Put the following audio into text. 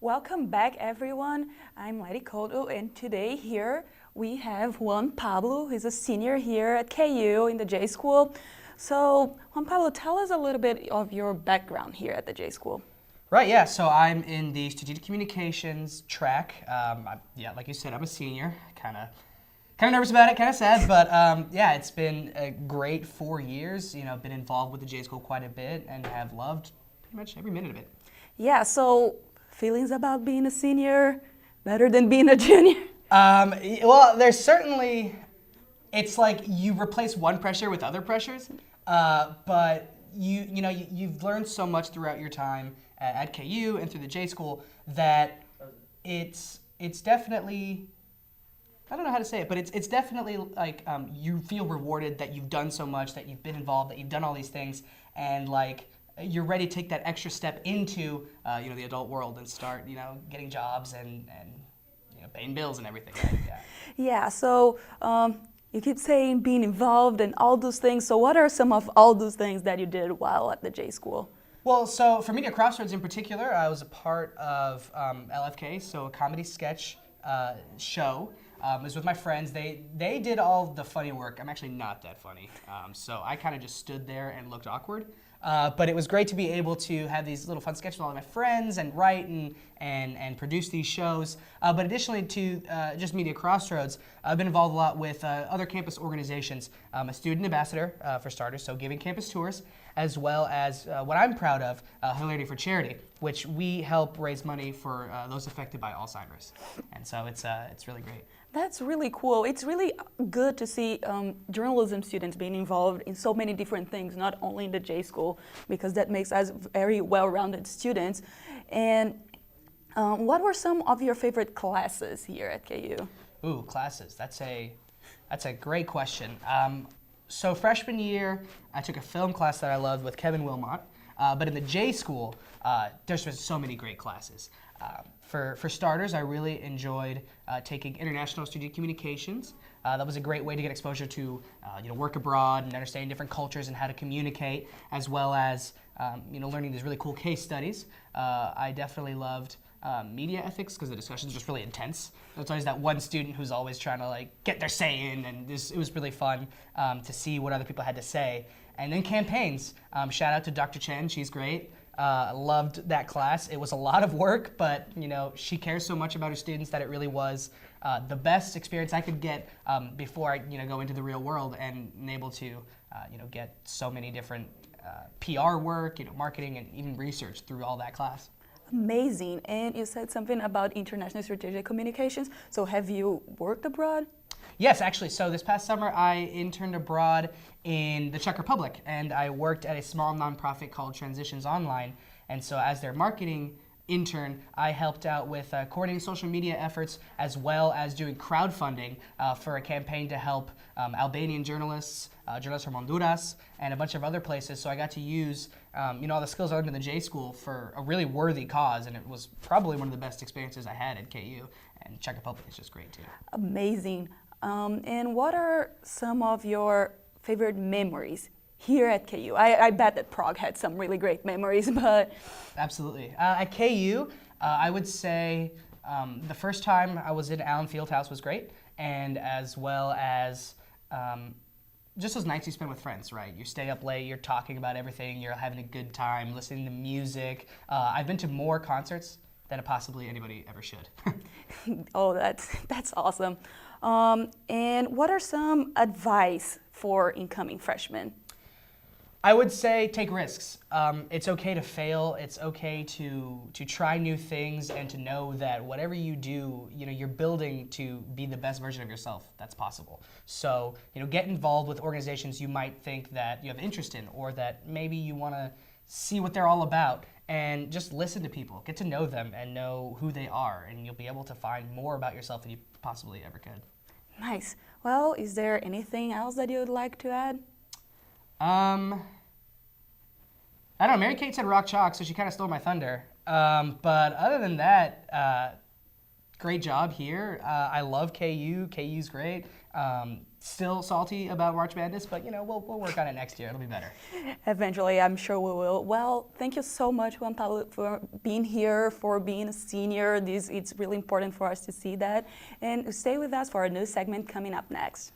Welcome back, everyone. I'm Lady Kodo, and today here we have Juan Pablo, who's a senior here at KU in the J School. So, Juan Pablo, tell us a little bit of your background here at the J School. Right, yeah, so I'm in the strategic communications track. Yeah, like you said, I'm a senior, kind of nervous about it, kind of sad, but yeah, it's been a great 4 years. You know, been involved with the J School quite a bit and have loved pretty much every minute of it. Yeah, so feelings about being a senior, better than being a junior? Well, there's certainly, it's like you replace one pressure with other pressures, but you've learned so much throughout your time at KU and through the J School that it's definitely, I don't know how to say it, but it's definitely like you feel rewarded that you've done so much, that you've been involved, that you've done all these things, and like you're ready to take that extra step into the adult world and start getting jobs and paying bills and everything. Right? Yeah. Yeah. So you keep saying being involved and all those things. So what are some of all those things that you did while at the J School? Well, so for Media Crossroads in particular, I was a part of LFK, so a comedy sketch show. It was with my friends. They did all the funny work. I'm actually not that funny, so I kind of just stood there and looked awkward. But it was great to be able to have these little fun sketches with all of my friends and write and produce these shows. But additionally to just Media Crossroads, I've been involved a lot with other campus organizations. I'm a student ambassador, for starters, so giving campus tours, as well as what I'm proud of, Hilarity for Charity, which we help raise money for those affected by Alzheimer's. And so it's really great. That's really cool. It's really good to see journalism students being involved in so many different things, not only in the J School, because that makes us very well-rounded students. And what were some of your favorite classes here at KU? Ooh, classes. That's a great question. So freshman year, I took a film class that I loved with Kevin Wilmot. But in the J School, there's been so many great classes. For starters, I really enjoyed taking international strategic communications. That was a great way to get exposure to work abroad and understanding different cultures and how to communicate, as well as learning these really cool case studies. I definitely loved media ethics because the discussions are just really intense. There's always that one student who's always trying to like get their say in, and it was really fun to see what other people had to say. And then campaigns. Shout out to Dr. Chen, she's great. Loved that class. It was a lot of work, but she cares so much about her students that it really was the best experience I could get before I go into the real world and able to get so many different PR work, marketing, and even research through all that class. Amazing. And you said something about international strategic communications. So have you worked abroad? Yes, actually. So this past summer, I interned abroad in the Czech Republic, and I worked at a small nonprofit called Transitions Online. And so as their marketing intern, I helped out with coordinating social media efforts, as well as doing crowdfunding for a campaign to help Albanian journalists, journalists from Honduras, and a bunch of other places. So I got to use all the skills I learned in the J School for a really worthy cause, and it was probably one of the best experiences I had at KU. And Czech Republic is just great too. Amazing. And what are some of your favorite memories here at KU? I bet that Prague had some really great memories, but... Absolutely. At KU, I would say the first time I was in Allen Fieldhouse was great, and as well as just those nights you spend with friends, right? You stay up late, you're talking about everything, you're having a good time, listening to music. I've been to more concerts than possibly anybody ever should. Oh, that's awesome. And what are some advice for incoming freshmen? I would say take risks. It's okay to fail. It's okay to try new things and to know that whatever you do, you're building to be the best version of yourself that's possible. So, get involved with organizations you might think that you have interest in, or that maybe you want to see what they're all about, and just listen to people, get to know them and know who they are, and you'll be able to find more about yourself than you possibly ever could. Nice. Well, is there anything else that you would like to add? I don't know, Mary Kate said rock chalk, so she kind of stole my thunder. But other than that, great job here. I love KU. KU's great. still salty about March Madness, but you know, we'll work on it next year. It'll be better. Eventually, I'm sure we will. Well, thank you so much, Juan Pablo, for being here, for being a senior. It's really important for us to see that. And stay with us for a new segment coming up next.